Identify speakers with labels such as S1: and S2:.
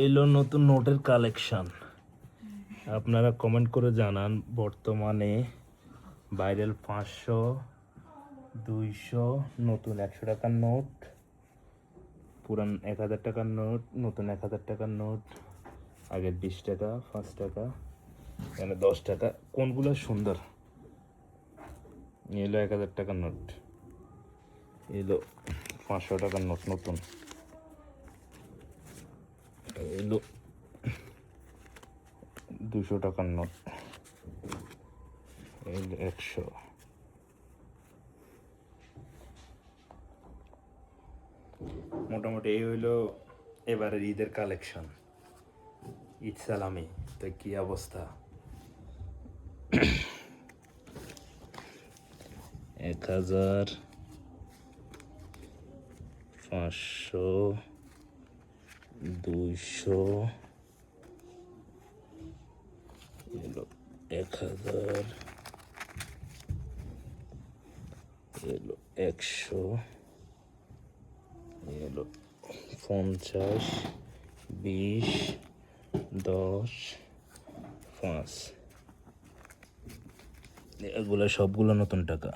S1: এলো নতুন নোটের কালেকশন। আপনারা কমেন্ট করে জানান বর্তমানে ভাইরাল 500, 200, নতুন 100 টাকার নোট, পুরান 1000 টাকার নোট, নতুন 1000 টাকার নোট, আগের 20 টাকা, 5 টাকা, এখানে 10 টাকা, কোনগুলো সুন্দর। এলো 1000 টাকার নোট, এলো 500 টাকার নোট নতুন, এলো 200 টাকার নোট, এলো 100। মোটামুটি এই হইলো এবারের ঈদের কালেকশন। ঈদ সালামি তো কি অবস্থা। 1000, 500, 200, এলো 1000, এলো 100, এলো 50, 20, 10, 5, এগুলো সবগুলো নতুন টাকা।